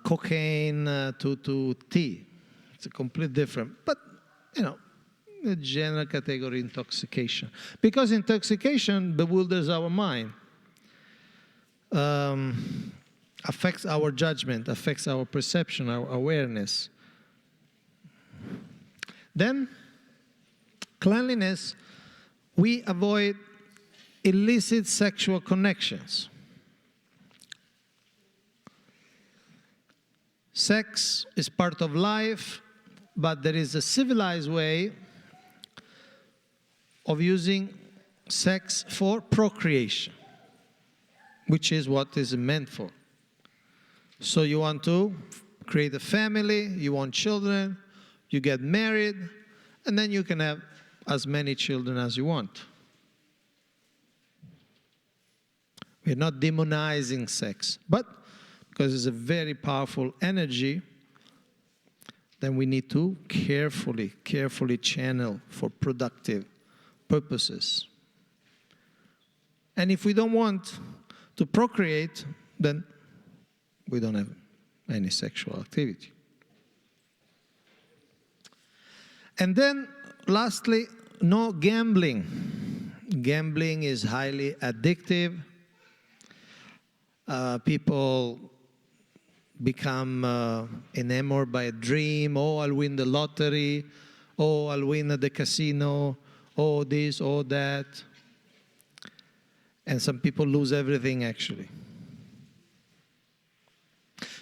cocaine to tea. It's a completely different. But, the general category intoxication. Because intoxication bewilders our mind, affects our judgment, affects our perception, our awareness. Then, cleanliness, we avoid illicit sexual connections. Sex is part of life, but there is a civilized way of using sex for procreation, which is what is meant for. So you want to create a family, you want children, you get married, and then you can have as many children as you want. We're not demonizing sex, but because it's a very powerful energy, then we need to carefully channel for productive purposes. And if we don't want to procreate, then we don't have any sexual activity. And then, lastly, no gambling. Gambling is highly addictive. People become enamored by a dream. Oh, I'll win the lottery. Oh, I'll win at the casino. Oh, this, oh, that. And some people lose everything, actually.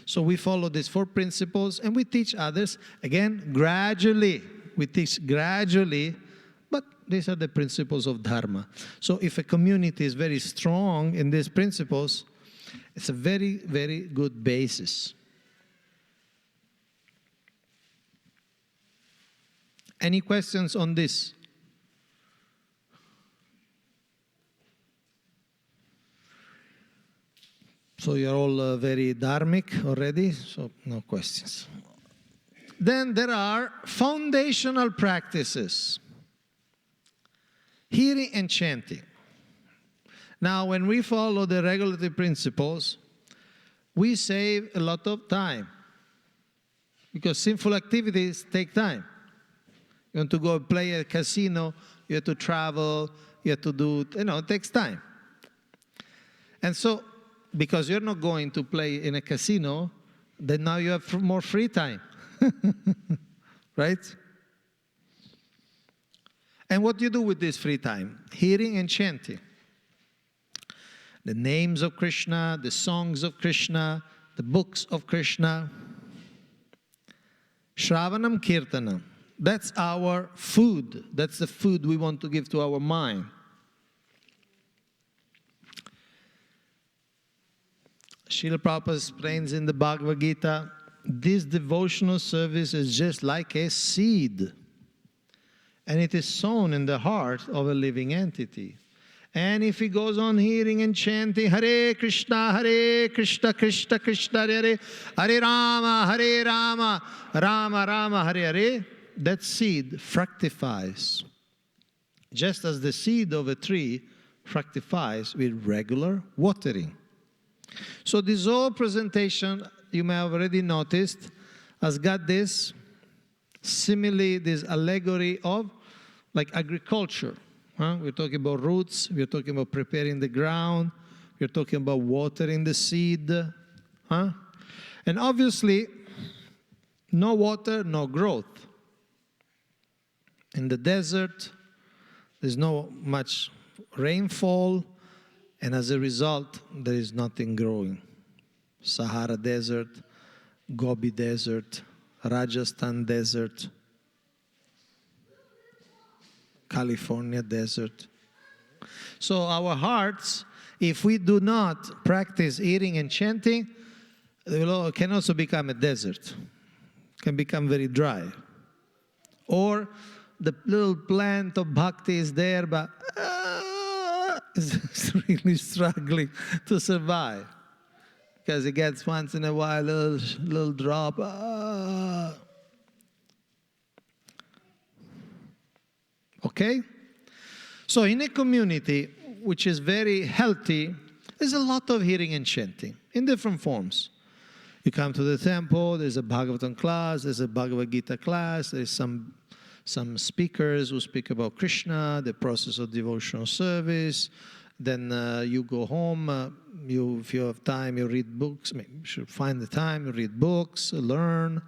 So we follow these 4 principles, and we teach others, again, gradually. We teach gradually, but these are the principles of Dharma. So if a community is very strong in these principles, it's a very, very good basis. Any questions on this? So you're all very dharmic already, so no questions. Then there are foundational practices. Hearing and chanting. Now, when we follow the regulative principles, we save a lot of time. Because sinful activities take time. You want to go play at a casino, you have to travel, you have to do, it takes time. And so, because you're not going to play in a casino, then now you have more free time. Right? And what do you do with this free time? Hearing and chanting. The names of Krishna, the songs of Krishna, the books of Krishna. Shravanam Kirtanam. That's our food. That's the food we want to give to our mind. Srila Prabhupada explains in the Bhagavad Gita, this devotional service is just like a seed. And it is sown in the heart of a living entity. And if he goes on hearing and chanting, Hare Krishna, Krishna Krishna, Hare Hare Rama, Rama Rama, Hare Hare, that seed fructifies. Just as the seed of a tree fructifies with regular watering. So this whole presentation, you may have already noticed, has got this simile, this allegory of like agriculture. We're talking about roots, we're talking about preparing the ground, we're talking about watering the seed. And obviously, no water, no growth. In the desert, there's no much rainfall, and as a result, there is nothing growing. Sahara Desert, Gobi Desert, Rajasthan Desert, California Desert. So our hearts, if we do not practice hearing and chanting, it can also become a desert. Can become very dry. Or the little plant of Bhakti is there, but is really struggling to survive. Because it gets once in a while a little drop. Okay? So in a community which is very healthy, there's a lot of hearing and chanting in different forms. You come to the temple, there's a Bhagavatam class, there's a Bhagavad Gita class, there's some speakers who speak about Krishna, the process of devotional service. Then you go home, if you have time, you read books. I mean, you should find the time, you read books, learn.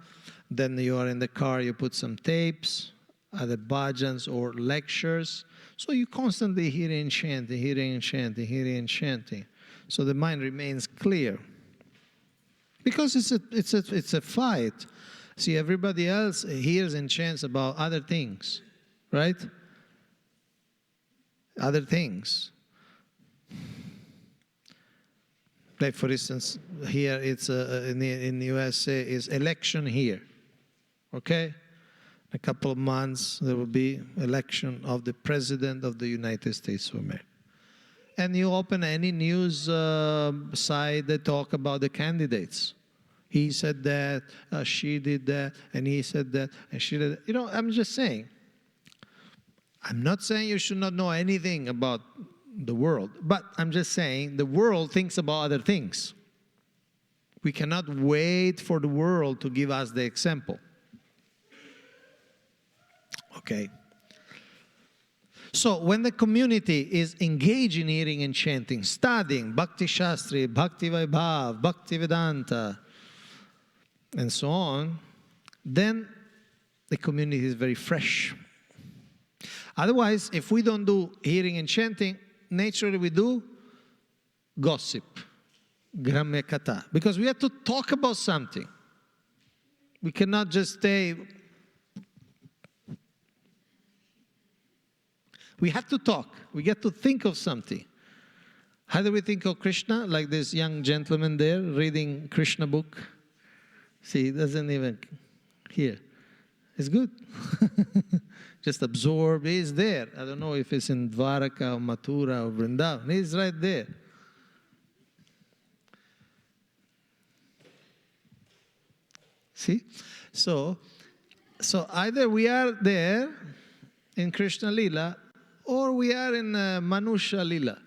Then you are in the car, you put some tapes, either bhajans or lectures. So you constantly hearing and chanting, hearing and chanting, hearing and chanting. So the mind remains clear. Because it's a fight. See, everybody else hears and chants about other things, right? Other things. Like, for instance, here it's in the USA is election here, okay? In a couple of months there will be election of the President of the United States of America. And you open any news site that talk about the candidates. He said that, she did that, and he said that, and she did that. You know, I'm just saying. I'm not saying you should not know anything about the world, but I'm just saying the world thinks about other things. We cannot wait for the world to give us the example. Okay. So when the community is engaged in hearing and chanting, studying Bhakti Shastri, Bhakti Vaibhav, Bhakti Vedanta, and so on, then the community is very fresh. Otherwise, if we don't do hearing and chanting, naturally we do gossip, gramya katha, because we have to talk about something. We cannot just stay. We have to talk. We get to think of something. How do we think of Krishna? Like this young gentleman there reading Krishna book. See, he doesn't even hear. It's good. Just absorb. He's there. I don't know if it's in Dwaraka or Mathura or Vrindavan. He's right there. See? So either we are there in Krishna Lila or we are in Manusha Lila.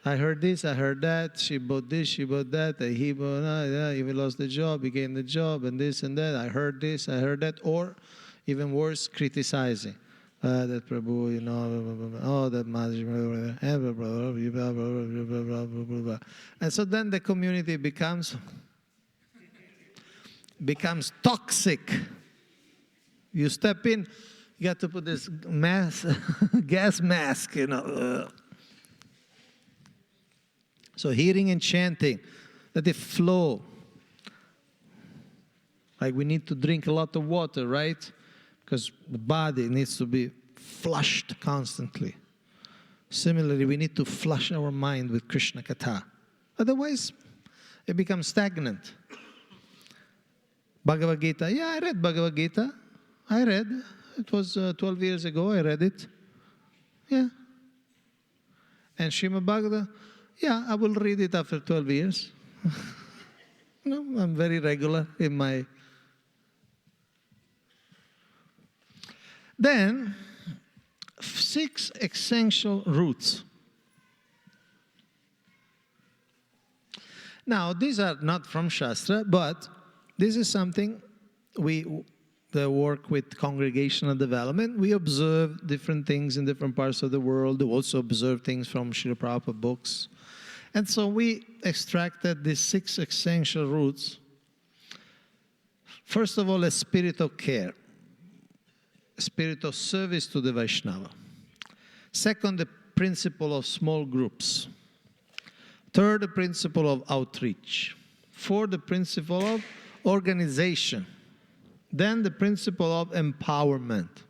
I heard this, I heard that, she bought this, she bought that, he bought that, he lost the job, he gained the job, and this and that, I heard this, I heard that, or even worse, criticizing. That Prabhu, you know, oh, that Maharaj, and so then the community becomes toxic. You step in, you got to put this gas mask, you know. So hearing and chanting, that they flow. Like we need to drink a lot of water, right? Because the body needs to be flushed constantly. Similarly, we need to flush our mind with Krishna Katha. Otherwise, it becomes stagnant. Bhagavad Gita. Yeah, I read Bhagavad Gita. I read. It was 12 years ago, I read it. Yeah. And Srimad Bhagavatam. Yeah, I will read it after 12 years. No, I'm very regular in my... Then, 6 essential roots. Now, these are not from Shastra, but this is something that work with congregational development. We observe different things in different parts of the world. We also observe things from Srila Prabhupada books. And so we extracted these 6 essential roots. First of all, a spirit of care, a spirit of service to the Vaishnava. Second, the principle of small groups. Third, the principle of outreach. Fourth, the principle of organization. Then the principle of empowerment.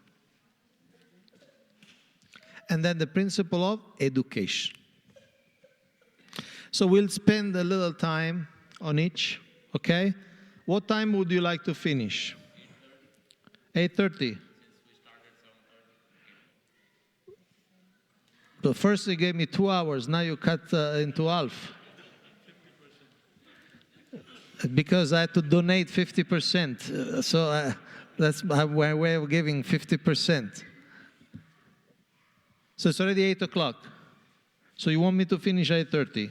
And then the principle of education. So we'll spend a little time on each, okay? What time would you like to finish? 8:30. So first you gave me 2 hours, now you cut into half. Because I had to donate 50%, so that's my way of giving 50%. So it's already 8 o'clock. So you want me to finish at 8:30?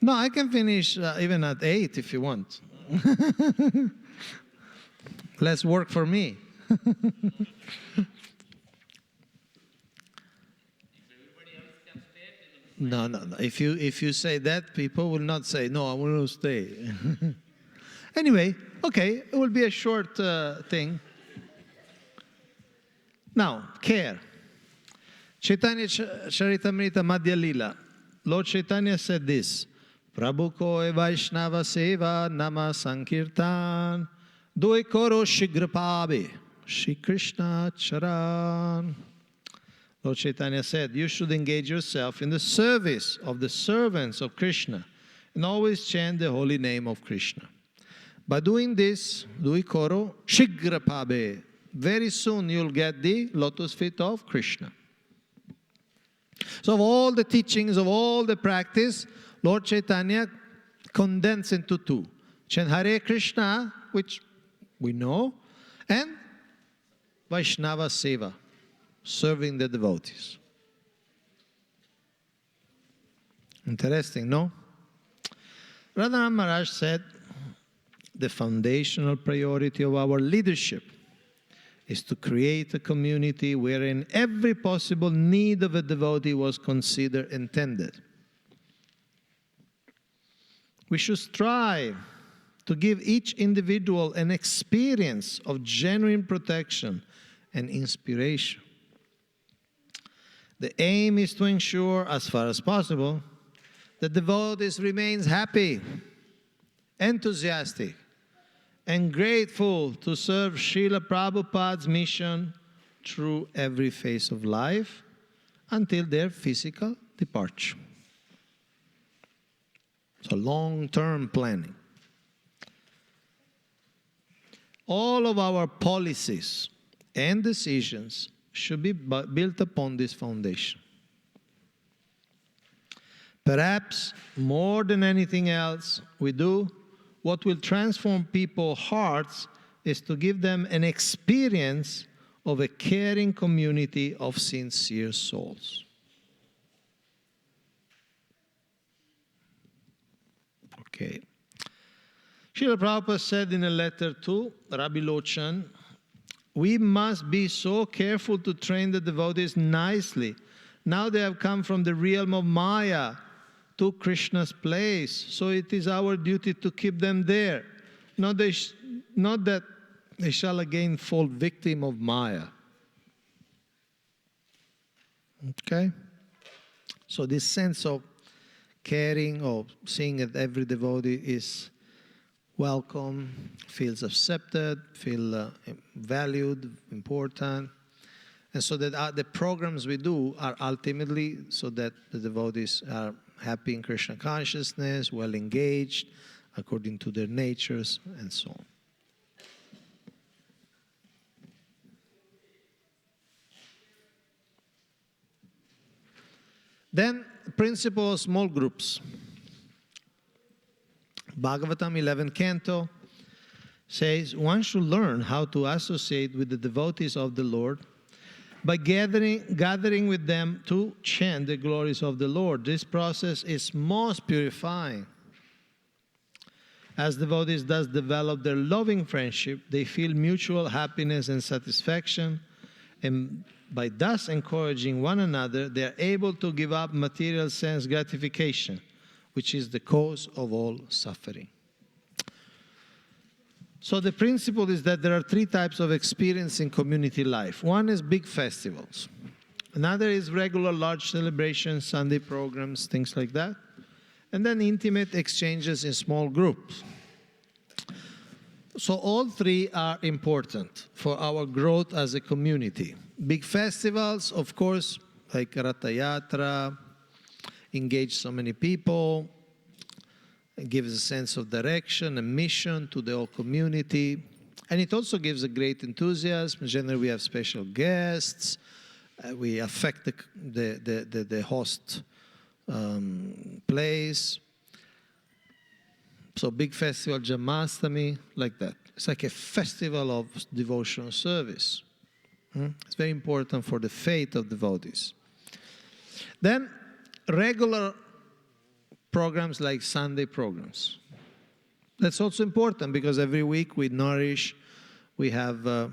No, I can finish even at 8 if you want. Less work for me. No, no, no. If you say that, people will not say, no, I will stay. Anyway, okay, it will be a short thing. Now, care. Chaitanya Charitamrita Madhya Lila. Lord Chaitanya said this, Prabhu ko e Vaishnava seva nama sankirtan doi koro shigrapabe Shri Krishna charan. Lord Chaitanya said, you should engage yourself in the service of the servants of Krishna and always chant the holy name of Krishna. By doing this, doi koro shigrapabe, very soon you'll get the lotus feet of Krishna. So of all the teachings, of all the practice, Lord Chaitanya condensed into two. Chant Hare Krishna, which we know, and Vaishnava Seva, serving the devotees. Interesting, no? Radharani Maharaj said, the foundational priority of our leadership is to create a community wherein every possible need of a devotee was considered and tended. We should strive to give each individual an experience of genuine protection and inspiration. The aim is to ensure, as far as possible, that devotees remains happy, enthusiastic, and grateful to serve Srila Prabhupada's mission through every phase of life until their physical departure. So long-term planning. All of our policies and decisions should be built upon this foundation. Perhaps more than anything else we do, what will transform people's hearts is to give them an experience of a caring community of sincere souls. Okay. Srila Prabhupada said in a letter to Rabbi Lochan, we must be so careful to train the devotees nicely. Now they have come from the realm of Maya to Krishna's place, so it is our duty to keep them there. Not that they shall again fall victim of Maya. Okay? So this sense of caring, of seeing that every devotee is welcome, feels accepted, feel valued, important. And so that the programs we do are ultimately so that the devotees are happy in Krishna consciousness, well engaged, according to their natures, and so on. Then, principle of small groups. Bhagavatam 11 Canto says, one should learn how to associate with the devotees of the Lord by gathering with them to chant the glories of the Lord. This process is most purifying. As devotees thus develop their loving friendship, they feel mutual happiness and satisfaction, and by thus encouraging one another, they are able to give up material sense gratification, which is the cause of all suffering. So the principle is that there are three types of experience in community life. One is big festivals. Another is regular large celebrations, Sunday programs, things like that. And then intimate exchanges in small groups. So all three are important for our growth as a community. Big festivals, of course, like Ratha Yatra, engage so many people, it gives a sense of direction and mission to the whole community. And it also gives a great enthusiasm. Generally, we have special guests. We affect the host place. So big festival, Janmashtami, like that. It's like a festival of devotional service. It's very important for the faith of devotees. Then regular programs like Sunday programs. That's also important because every week we nourish, we have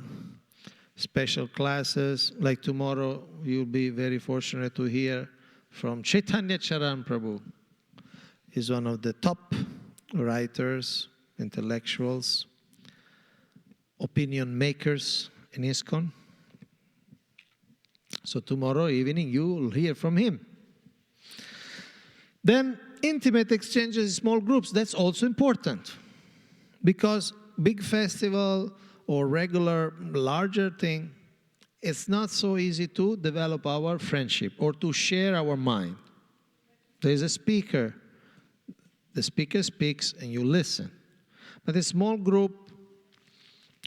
special classes. Like tomorrow, you'll be very fortunate to hear from Chaitanya Charan Prabhu. He's one of the top writers, intellectuals, opinion makers in ISKCON. So tomorrow evening, you will hear from him. Then intimate exchanges in small groups, that's also important. Because big festival or regular larger thing, it's not so easy to develop our friendship or to share our mind. There is a speaker. The speaker speaks and you listen. But a small group,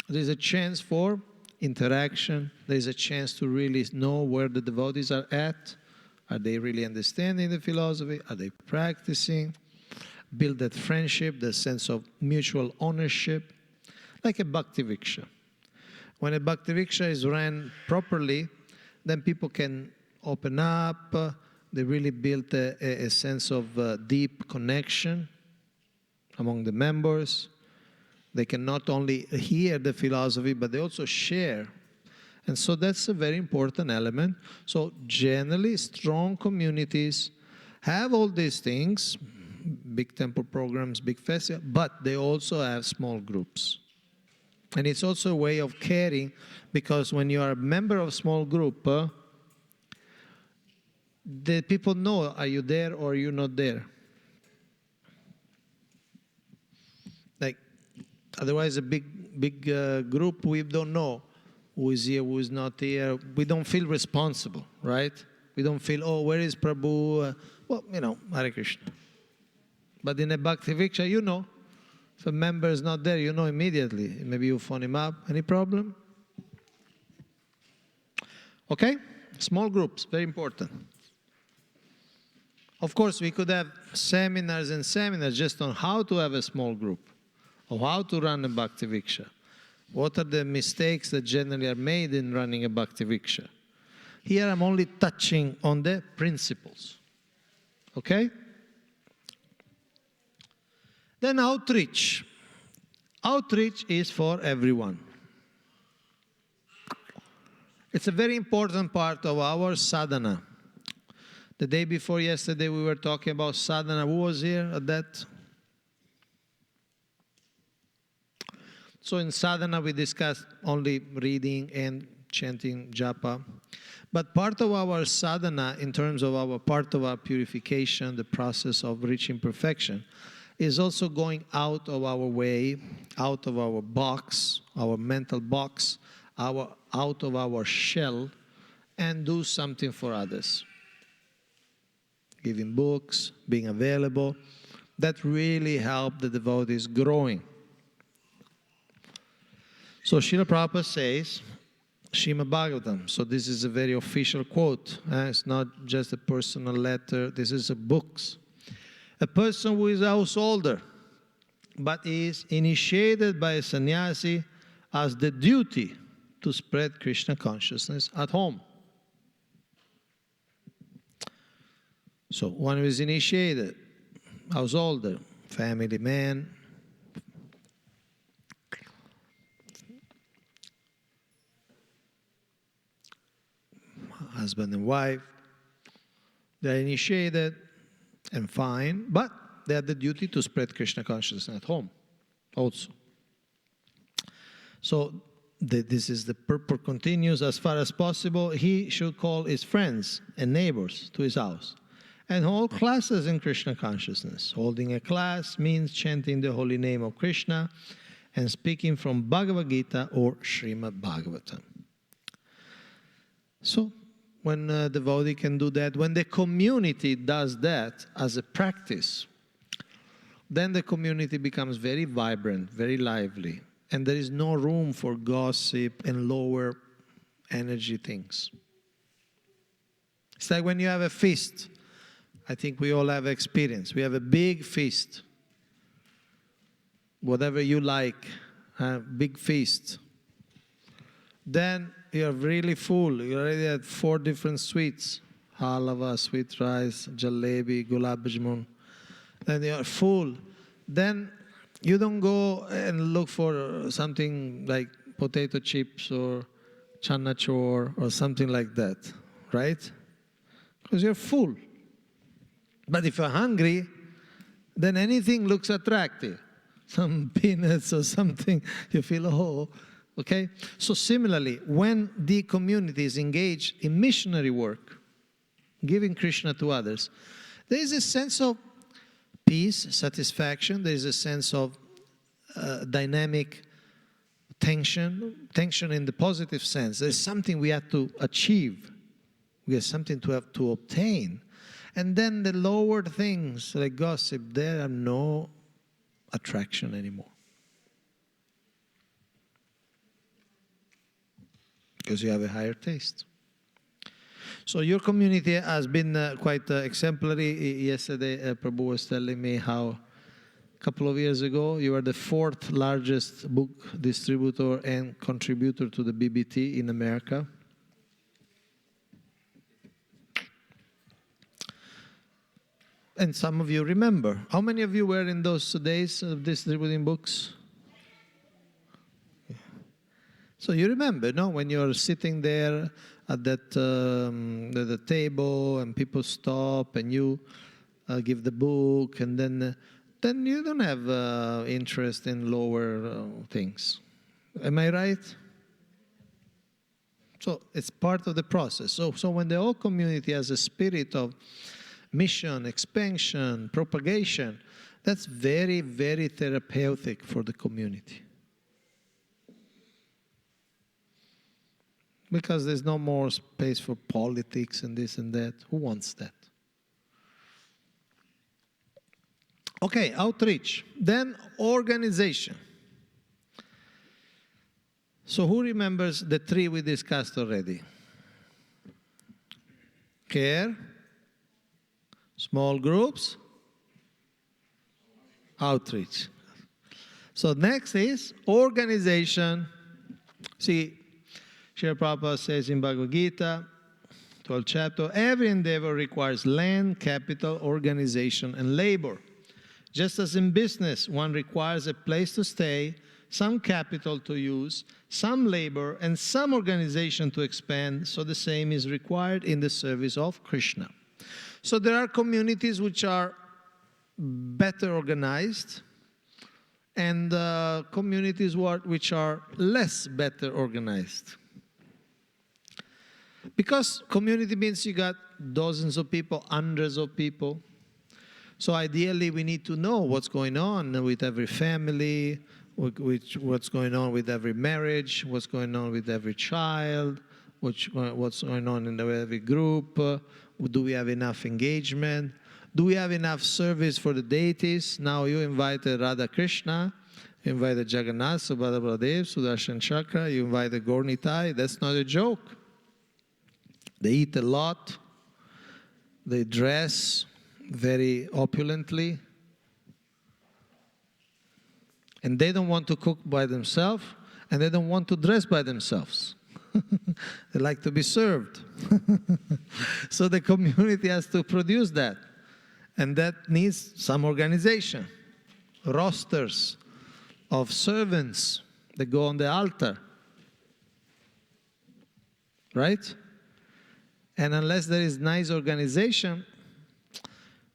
there's a chance for interaction. There's a chance to really know where the devotees are at. Are they really understanding the philosophy? Are they practicing? Build that friendship, the sense of mutual ownership, like a Bhakti Viksha. When a Bhakti Viksha is ran properly, then people can open up. They really build a sense of deep connection among the members. They can not only hear the philosophy, but they also share. And so that's a very important element. So generally, strong communities have all these things, big temple programs, big festival, but they also have small groups. And it's also a way of caring, because when you are a member of a small group, the people know, are you there or are you not there? Like, otherwise a big group, we don't know who is here, who is not here. We don't feel responsible, right? We don't feel, oh, where is Prabhu? Well, Hare Krishna. But in a Bhakti Viksha, you know. If a member is not there, you know immediately. Maybe you phone him up. Any problem? Okay? Small groups, very important. Of course, we could have seminars and seminars just on how to have a small group, or how to run a Bhakti Viksha. What are the mistakes that generally are made in running a Bhakti Viksha? Here I'm only touching on the principles. Okay? Then outreach. Outreach is for everyone. It's a very important part of our sadhana. The day before yesterday we were talking about sadhana. Who was here at that? So in sadhana we discussed only reading and chanting japa. But part of our sadhana, in terms of part of our purification, the process of reaching perfection, is also going out of our way, out of our box, our mental box, out of our shell, and do something for others. Giving books, being available, that really helped the devotees growing. So Srila Prabhupada says, Srimad Bhagavatam, so this is a very official quote, it's not just a personal letter, this is a books. A person who is a householder, but is initiated by a sannyasi, has the duty to spread Krishna consciousness at home. So one who is initiated, householder, family man, husband and wife, they are initiated and fine, but they have the duty to spread Krishna consciousness at home also. So this is the purport continues. As far as possible, he should call his friends and neighbors to his house and hold classes in Krishna consciousness. Holding a class means chanting the holy name of Krishna and speaking from Bhagavad Gita or Srimad Bhagavatam. So when a devotee can do that, when the community does that as a practice, then the community becomes very vibrant, very lively, and there is no room for gossip and lower energy things. It's like when you have a feast. I think we all have experience. We have a big feast. Whatever you like, a big feast. Then you're really full. You already had 4 different sweets. Halava, sweet rice, jalebi, gulab jamun. then you are full, then you don't go and look for something like potato chips or chana chor or something like that, right? Because you're full. But if you're hungry, then anything looks attractive. Some peanuts or something, you feel, oh, okay? So similarly, when the community is engaged in missionary work, giving Krishna to others, there is a sense of peace, satisfaction, there is a sense of dynamic tension in the positive sense. There's something we have to achieve. We have something to have to obtain. And then the lower things like gossip, there are no attraction anymore. Because you have a higher taste. So your community has been quite exemplary. Yesterday, Prabhu was telling me how a couple of years ago, you are the 4th largest book distributor and contributor to the BBT in America. And some of you remember. How many of you were in those days of distributing books? So you remember, no? When you're sitting there at that the table and people stop and you give the book, and then you don't have interest in lower things. Am I right? So it's part of the process. So when the whole community has a spirit of mission, expansion, propagation, that's very, very therapeutic for the community. Because there's no more space for politics and this and that. Who wants that? Okay, outreach. Then organization. So who remembers the 3 we discussed already? Care, small groups, outreach. So next is organization. See, Srila Prabhupada says in Bhagavad Gita, 12th chapter, every endeavor requires land, capital, organization, and labor. Just as in business, one requires a place to stay, some capital to use, some labor, and some organization to expand, so the same is required in the service of Krishna. So there are communities which are better organized, and communities which are less better organized. Because community means you got dozens of people, hundreds of people. So ideally we need to know what's going on with every family, what's going on with every marriage, what's going on with every child, what's going on in every group. Do we have enough engagement? Do we have enough service for the deities? Now you invited Radha Krishna, you invited Jagannath, Subhadra Baladev, Sudarshan Chakra, you invited Gaurnitai. That's not a joke. They eat a lot. They dress very opulently. And they don't want to cook by themselves, and they don't want to dress by themselves. They like to be served. So the community has to produce that. And that needs some organization. Rosters of servants that go on the altar. Right? And unless there is nice organization,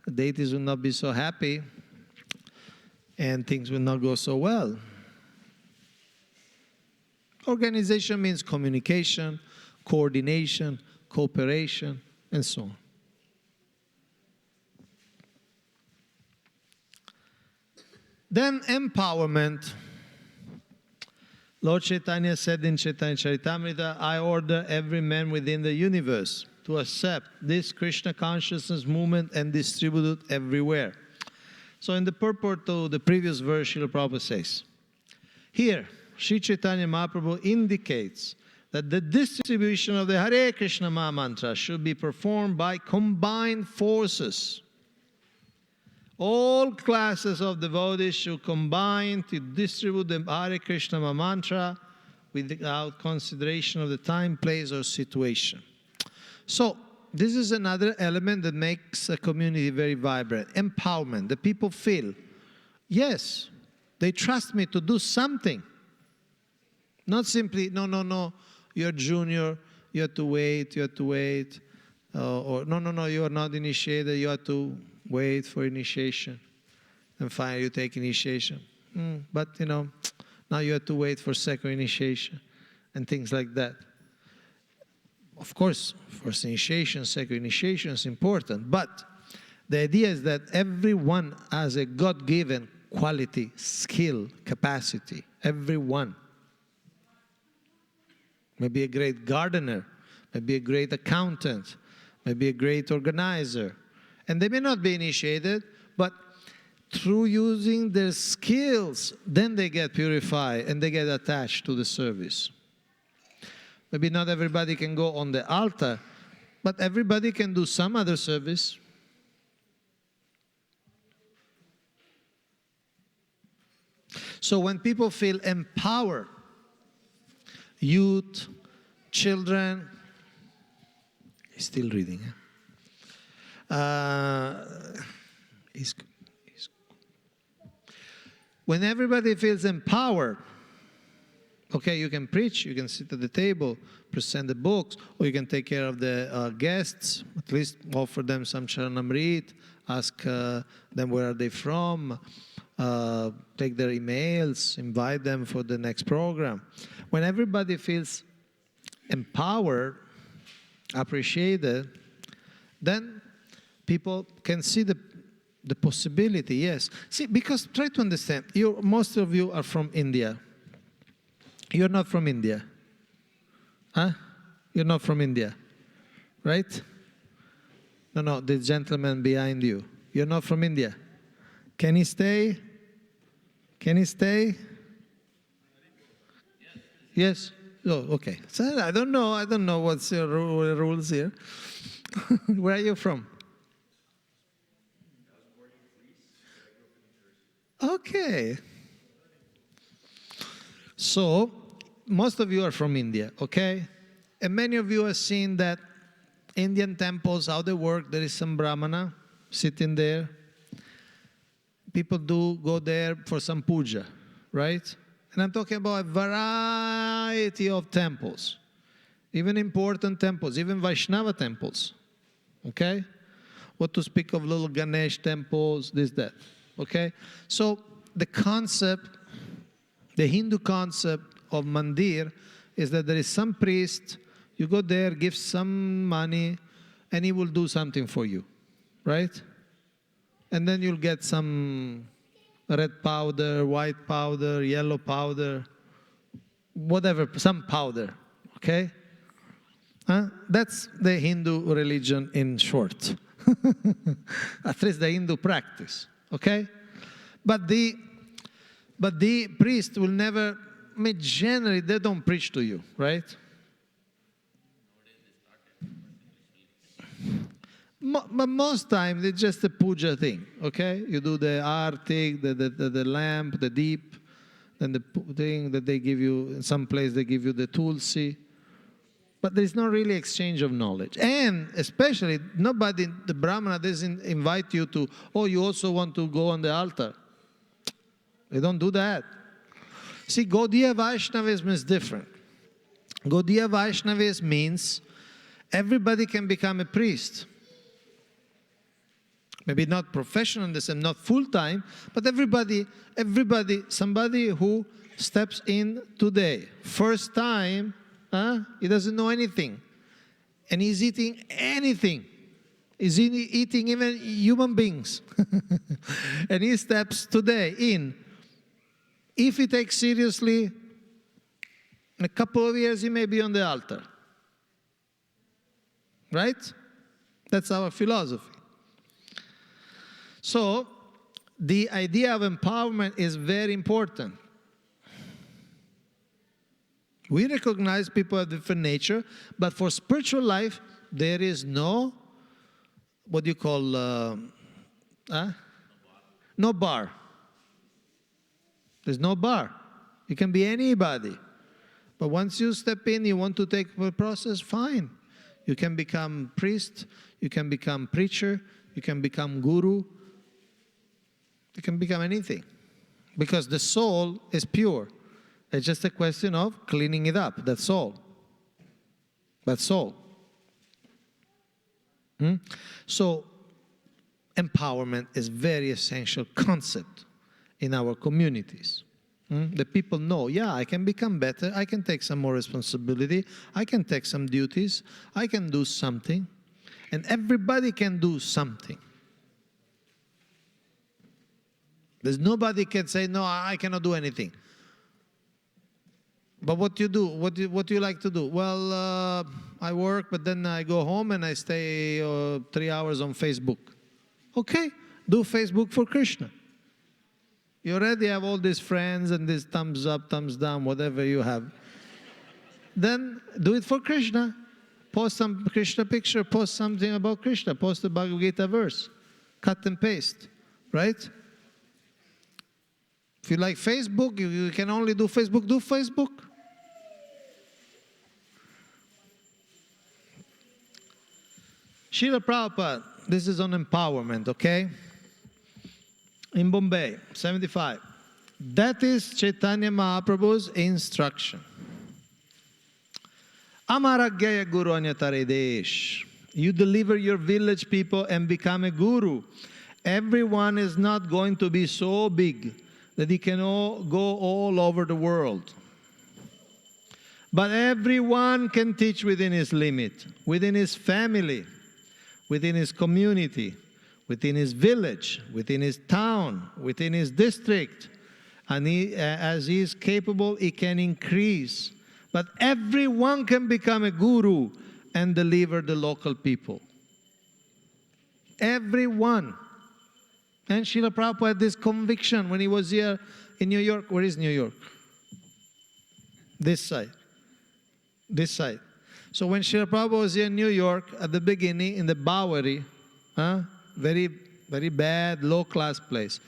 the deities will not be so happy and things will not go so well. Organization means communication, coordination, cooperation, and so on. Then empowerment. Lord Chaitanya said in Chaitanya Charitamrita, I order every man within the universe to accept this Krishna consciousness movement and distribute it everywhere. So in the purport to the previous verse, Srila Prabhupada says, here, Sri Chaitanya Mahaprabhu indicates that the distribution of the Hare Krishna Maha Mantra should be performed by combined forces. All classes of devotees should combine to distribute the Hare Krishna Maha Mantra without consideration of the time, place, or situation. So, this is another element that makes a community very vibrant. Empowerment. The people feel, yes, they trust me to do something. Not simply, no, you're junior, you have to wait. Or no, you are not initiated, you have to wait for initiation. And finally you take initiation. But, now you have to wait for second initiation and things like that. Of course, first initiation, second initiation is important, but the idea is that everyone has a God-given quality, skill, capacity. Everyone. Maybe a great gardener, maybe a great accountant, maybe a great organizer. And they may not be initiated, but through using their skills, then they get purified and they get attached to the service. Maybe not everybody can go on the altar, but everybody can do some other service. So when people feel empowered, youth, children, he's still reading. When everybody feels empowered, okay, you can preach, you can sit at the table, present the books, or you can take care of the guests, at least offer them some Charanamrit, ask them where are they from, take their emails, invite them for the next program. When everybody feels empowered, appreciated, then people can see the possibility, yes. See, because try to understand, most of you are from India. You're not from India. Huh? You're not from India, right? No, the gentleman behind you. You're not from India. Can he stay? Can he stay? Yes? Oh, okay. So I don't know what's your rules here. Where are you from? Okay. So, most of you are from India, okay? And many of you have seen that Indian temples, how they work, there is some Brahmana sitting there. People do go there for some puja, right? And I'm talking about a variety of temples, even important temples, even Vaishnava temples, okay? What to speak of little Ganesh temples, this, that, okay? So the concept, the Hindu concept of mandir is that there is some priest, you go there, give some money, and he will do something for you, right? And then you'll get some red powder, white powder, yellow powder, whatever, some powder, okay? That's the Hindu religion in short. At least the Hindu practice, okay? But the priest will never, generally, they don't preach to you, right? But most times it's just a puja thing, okay? You do the arti, the lamp, the deep, then the thing that they give you, in some place they give you the tulsi. But there's no really exchange of knowledge. And especially, nobody, the Brahmana doesn't invite you to, oh, you also want to go on the altar. They don't do that. See, Gaudiya Vaishnavism is different. Gaudiya Vaishnavism means everybody can become a priest. Maybe not professional in the sense, not full-time, but everybody, somebody who steps in today, first time, he doesn't know anything. And he's eating anything. He's eating even human beings. And he steps today in. If he takes seriously, in a couple of years he may be on the altar. Right? That's our philosophy. So, the idea of empowerment is very important. We recognize people of different nature, but for spiritual life, there is no, what do you call, no bar. There's no bar. You can be anybody. But once you step in, you want to take the process, fine. You can become priest, you can become preacher, you can become guru, you can become anything. Because the soul is pure. It's just a question of cleaning it up, that's all. That's all. So, empowerment is very essential concept in our communities. The people know, yeah, I can become better, I can take some more responsibility, I can take some duties, I can do something, and everybody can do something. There's nobody can say, no, I cannot do anything. But what you do? What do you like to do? Well, I work, but then I go home and I stay 3 hours on Facebook. Okay, do Facebook for Krishna. You already have all these friends and this thumbs up, thumbs down, whatever you have. Then do it for Krishna. Post some Krishna picture, post something about Krishna, post a Bhagavad Gita verse. Cut and paste, right? If you like Facebook, you can only do Facebook, do Facebook. Srila Prabhupada, this is on empowerment, okay? In Bombay, 75. That is Chaitanya Mahaprabhu's instruction. Amaragya Guru Anyatare Desh. You deliver your village people and become a guru. Everyone is not going to be so big that he can go all over the world. But everyone can teach within his limit, within his family, within his community, within his village, within his town, within his district. And as he is capable, he can increase. But everyone can become a guru and deliver the local people. Everyone. And Srila Prabhupada had this conviction when he was here in New York. Where is New York? This side. This side. So when Srila Prabhupada was here in New York, at the beginning, in the Bowery, very, very bad, low-class place,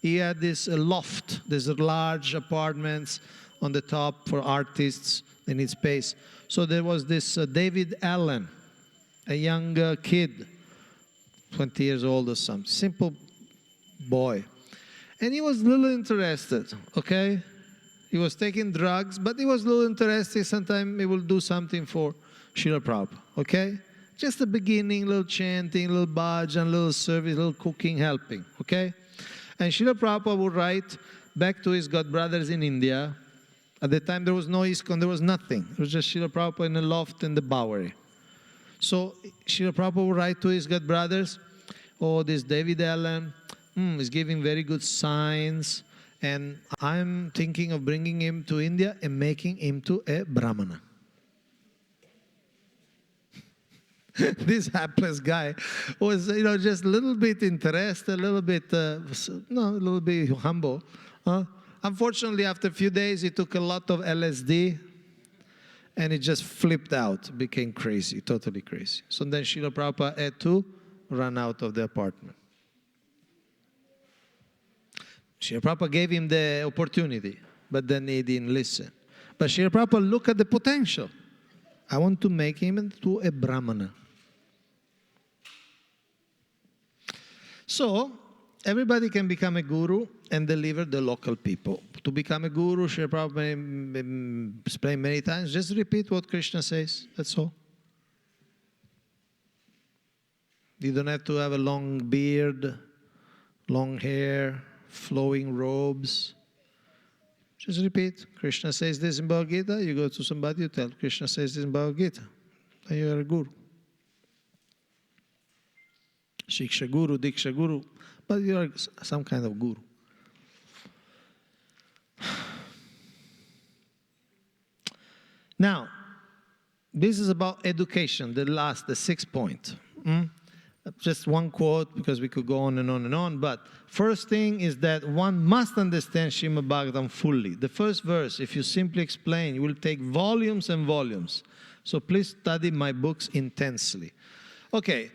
he had this loft, these large apartments on the top for artists. They need space. So there was this David Allen, a young kid, 20 years old or something, simple boy. And he was a little interested, okay? He was taking drugs, but he was a little interested. Sometimes he will do something for Srila Prabhupada, okay? Just the beginning, little chanting, little bhajan, little service, little cooking, helping, okay? And Srila Prabhupada would write back to his godbrothers in India. At the time, there was no ISKCON, there was nothing. It was just Srila Prabhupada in the loft in the Bowery. So Srila Prabhupada would write to his godbrothers, oh, this David Allen is giving very good signs, and I'm thinking of bringing him to India and making him to a Brahmana. This hapless guy was, just a little bit interested, a little bit, a little bit humble. Unfortunately, after a few days, he took a lot of LSD, and it just flipped out, became crazy, totally crazy. So then Srila Prabhupada had to run out of the apartment. Srila Prabhupada gave him the opportunity, but then he didn't listen. But Srila Prabhupada looked at the potential. I want to make him into a Brahmana. So, everybody can become a guru and deliver the local people. To become a guru, Srila Prabhupada explained many times, just repeat what Krishna says, that's all. You don't have to have a long beard, long hair, flowing robes. Just repeat. Krishna says this in Bhagavad Gita. You go to somebody, you tell Krishna says this in Bhagavad Gita. And you are a guru. Shiksha guru, Diksha guru. But you are some kind of guru. Now, this is about education, the sixth point. Just one quote, because we could go on and on and on. But first thing is that one must understand Srimad Bhagavatam fully. The first verse, if you simply explain, you will take volumes and volumes. So please study my books intensely. Okay,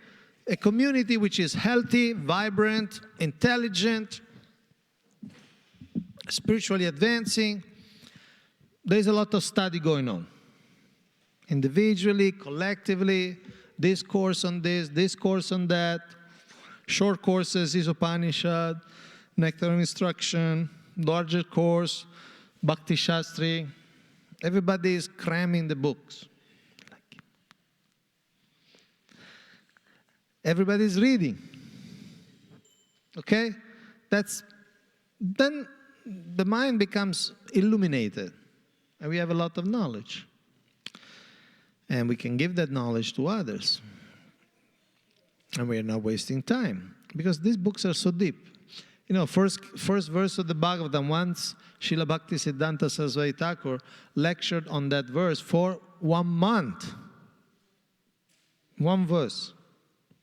a community which is healthy, vibrant, intelligent, spiritually advancing, there's a lot of study going on. Individually, collectively, this course on this course on that, short courses is Upanishad, Nectar of Instruction, larger course, Bhakti Shastri. Everybody is cramming the books. Everybody is reading. Okay? Then the mind becomes illuminated, and we have a lot of knowledge. And we can give that knowledge to others. And we are not wasting time, because these books are so deep. You know, first verse of the Bhagavatam, once Srila Bhakti Siddhanta Saraswati Thakur lectured on that verse for 1 month. One verse.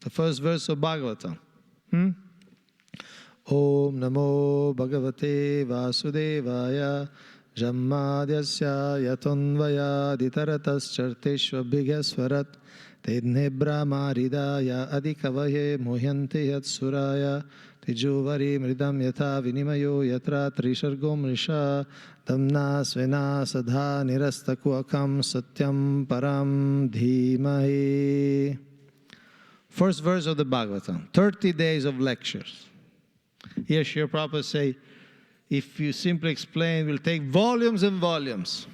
The first verse of Bhagavatam. Om Namo Bhagavate Vasudevaya Jammadhyasya Yatonvaya Ditaratas Charteshva Bhigaswarat Tedne Brahmaridaya Adikavaye Muhyanti Yatsuraya Tijuvari Mridam Yatha Vinimayo Yatra Trishargom Risha Damna Svena Sadha Nirastakuakam Satyam Param Dhimahi. First verse of the Bhagavatam, 30 days of lectures. Here Srila Prabhupada say, if you simply explain, it will take volumes and volumes.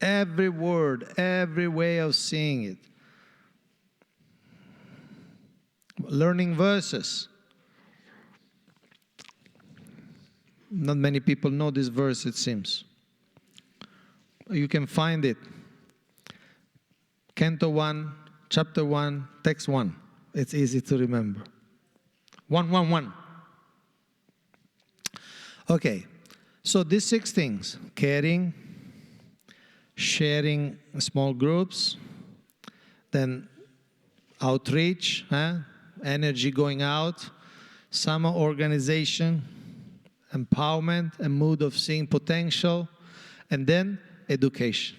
Every word, every way of seeing it. Learning verses. Not many people know this verse, it seems. You can find it. Canto 1, Chapter 1, Text 1. It's easy to remember. 111. Okay, so these 6 things: caring, sharing small groups, then outreach, energy going out, sama organization, empowerment, a mood of seeing potential, and then education.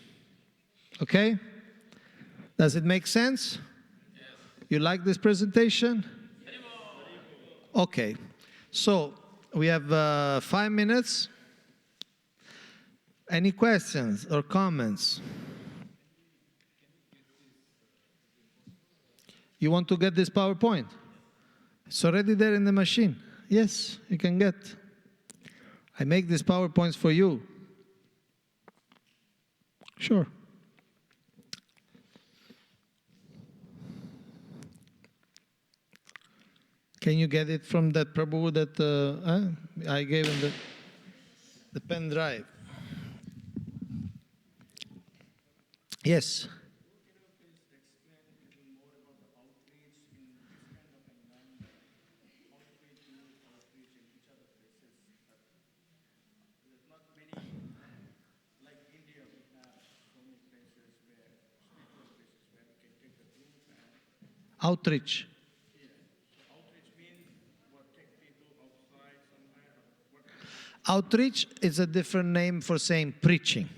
Okay? Does it make sense? Yes. You like this presentation? Okay. So we have 5 minutes. Any questions or comments? You want to get this PowerPoint? It's already there in the machine. Yes, you can get. I make these PowerPoints for you. Sure. Can you get it from that Prabhu that I gave him the pen drive? Yes. Outreach. Outreach is a different name for saying preaching,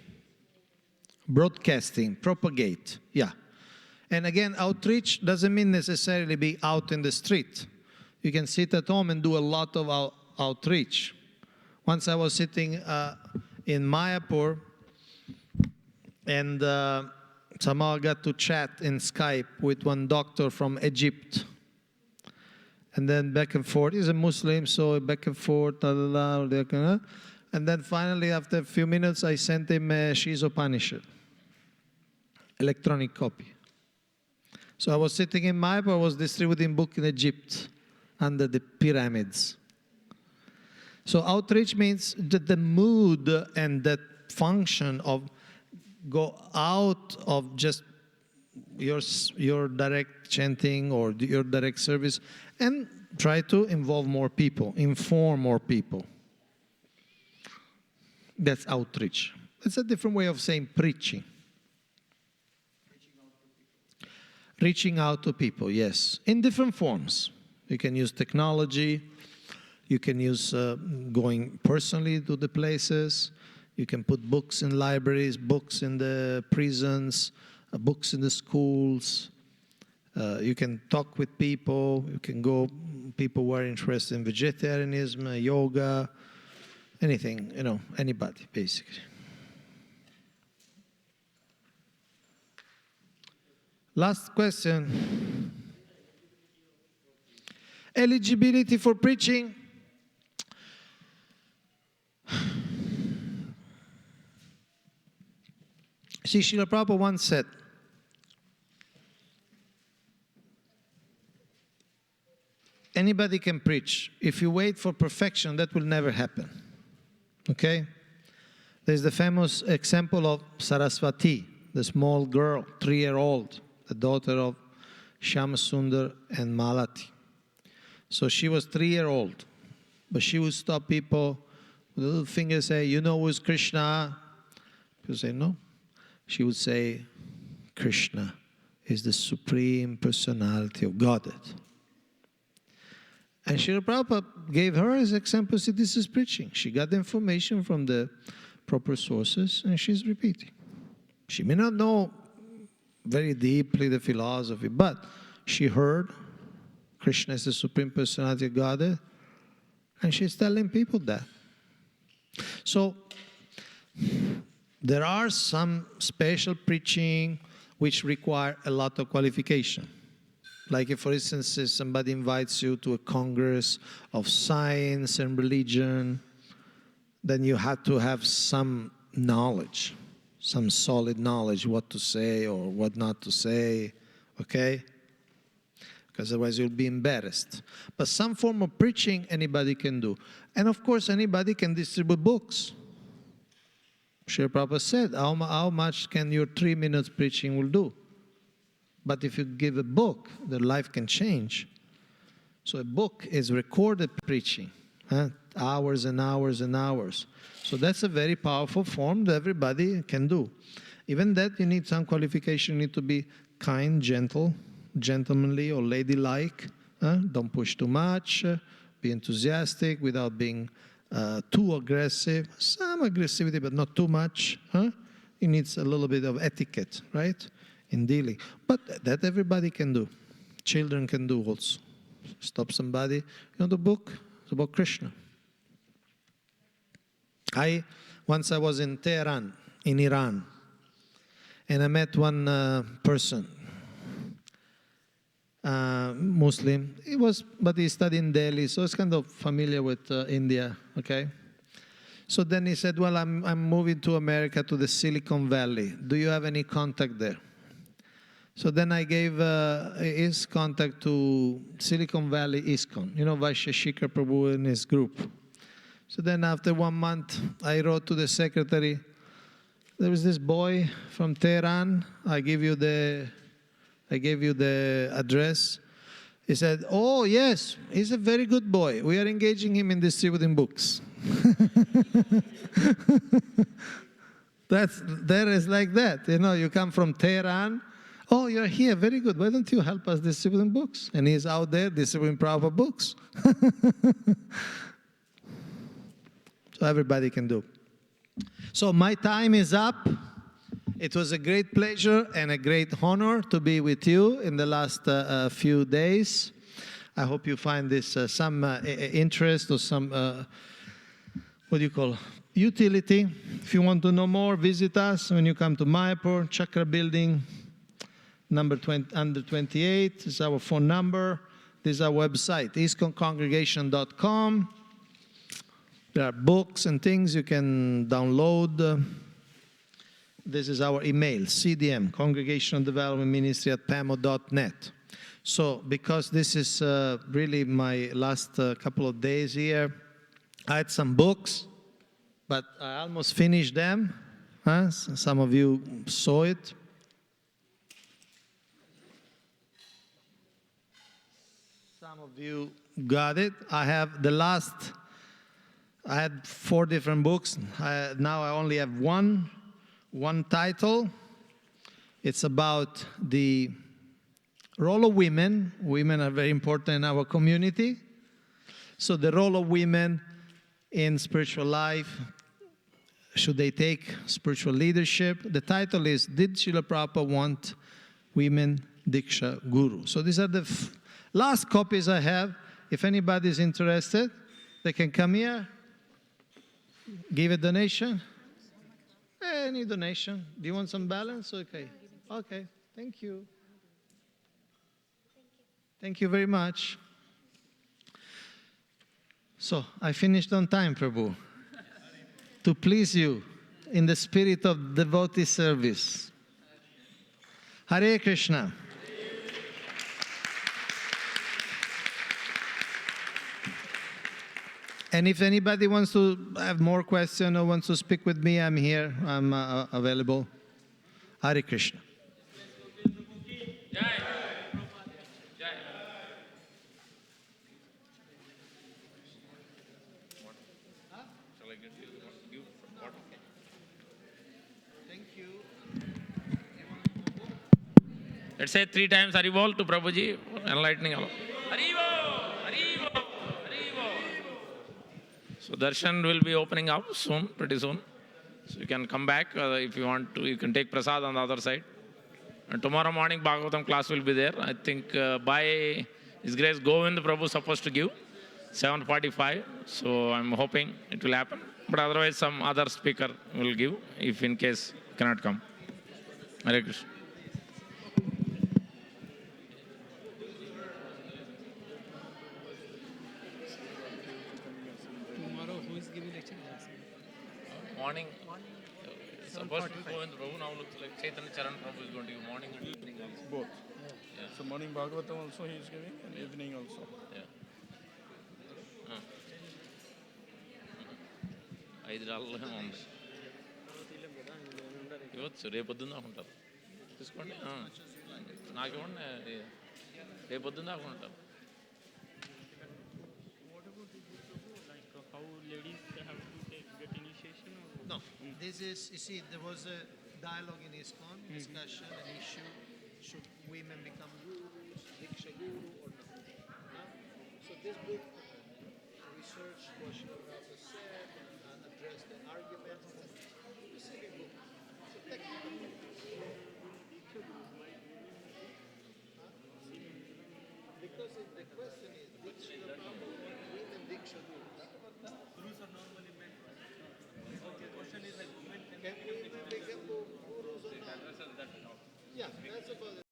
broadcasting, propagate. Yeah. And again, outreach doesn't mean necessarily be out in the street. You can sit at home and do a lot of outreach. Once I was sitting in Mayapur, and somehow I got to chat in Skype with one doctor from Egypt. And then back and forth. He's a Muslim, so back and forth. And then finally, after a few minutes, I sent him a Shiz Upanishad, electronic copy. So I was sitting in Mayapur, I was distributing book in Egypt under the pyramids. So outreach means that the mood and that function of go out of just your direct chanting or your direct service and try to involve more people, inform more people. That's outreach. It's a different way of saying preaching. Reaching out to people, yes, in different forms. You can use technology. You can use going personally to the places. You can put books in libraries, books in the prisons, books in the schools. You can talk with people. You can go, people who are interested in vegetarianism, yoga, anything, anybody, basically. Last question. Eligibility for preaching. See, Srila Prabhupada once said, anybody can preach. If you wait for perfection, that will never happen. Okay? There's the famous example of Saraswati, the small girl, 3-year-old, the daughter of Shyamasundar and Malati. So she was 3-year-old, but she would stop people with a little finger, say, you know who's Krishna? People say, no. She would say, Krishna is the Supreme Personality of Godhead. And Srila Prabhupada gave her as example, see, this is preaching. She got the information from the proper sources, and she's repeating. She may not know very deeply the philosophy, but she heard Krishna is the Supreme Personality of Godhead, and she's telling people that. So, there are some special preaching which require a lot of qualification. Like if, for instance, if somebody invites you to a congress of science and religion, then you have to have some knowledge, some solid knowledge, what to say or what not to say, okay? Because otherwise you'll be embarrassed. But some form of preaching anybody can do. And of course anybody can distribute books. Srila Prabhupada said, how much can your 3 minutes preaching will do? But if you give a book, their life can change. So a book is recorded preaching, hours and hours and hours. So that's a very powerful form that everybody can do. Even that, you need some qualification. You need to be kind, gentle, gentlemanly or ladylike. Don't push too much. Be enthusiastic without being too aggressive. Some aggressivity, but not too much. It needs a little bit of etiquette, right? In dealing. But that everybody can do. Children can do also. Stop somebody. You know the book? It's about Krishna. Once I was in Tehran, in Iran, and I met one person, Muslim. But he studied in Delhi, so he's kind of familiar with India, okay? So then he said, well, I'm moving to America, to the Silicon Valley. Do you have any contact there? So then I gave his contact to Silicon Valley ISKCON, you know, Vaisheshika Prabhu and his group. So then after 1 month, I wrote to the secretary, there was this boy from Tehran, I gave you the address. He said, oh yes, he's a very good boy. We are engaging him in distributing books. There is like that, you know, you come from Tehran, oh, you're here, very good. Why don't you help us distributing books? And he's out there distributing Prabhupada books. So everybody can do. So my time is up. It was a great pleasure and a great honor to be with you in the last few days. I hope you find this some interest or some, what do you call, utility. If you want to know more, visit us when you come to Mayapur, Chakra Building, number under 28. This is our phone number. This is our website, isconcongregation.com. There are books and things you can download. This is our email, CDM, Congregational Development Ministry @pamo.net. So because this is really my last couple of days here, I had some books, but I almost finished them. Some of you saw it. Some of you got it. I had 4 different books. Now I only have one title. It's about the role of women. Women are very important in our community. So the role of women in spiritual life, should they take spiritual leadership? The title is, Did Srila Prabhupada Want Women Diksha Guru? So these are the last copies I have. If anybody is interested, they can come here, give a donation. Any donation. Do you want some balance? Okay. Okay. Thank you. Thank you very much. So, I finished on time, Prabhu, to please you in the spirit of devotee service. Hare Krishna. And if anybody wants to have more questions or wants to speak with me, I'm here. I'm available. Hare Krishna. Thank you. Let's say 3 times Haribol to Prabhuji, enlightening all. Haribol! Haribol! Haribol! So darshan will be opening up soon, pretty soon. So you can come back if you want to. You can take prasad on the other side. And tomorrow morning Bhagavatam class will be there. I think by His Grace Govind Prabhu is supposed to give 7:45. So I'm hoping it will happen. But otherwise some other speaker will give if in case cannot come. Hare Krishna. Tomorrow, who is giving lecture? Morning. Supposed to be Govind Prabhu, now looks like Chaitanya Charan Prabhu is going to give morning and evening also. Both. Yeah. So morning Bhagavatam also he is giving and evening also. Yeah. ఐదు రాళ్ళలో ఉంది ఇవ్వచ్చు రేపొద్దున దాకా ఉంటారు తీసుకోండి నాకు ఇవ్వండి రేపొద్దున దాకా ఉంటారు How ladies have to get initiation? No, this is, you see, there was a dialogue in ISKCON, discussion, an issue, should women become gurus, Diksha Guru or not? So this book researched what Srila Prabhupada said and addressed the arguments. Specific book. It's a technical book. Because the question is, did Srila Prabhupada want women Diksha Guru? Gurus are normally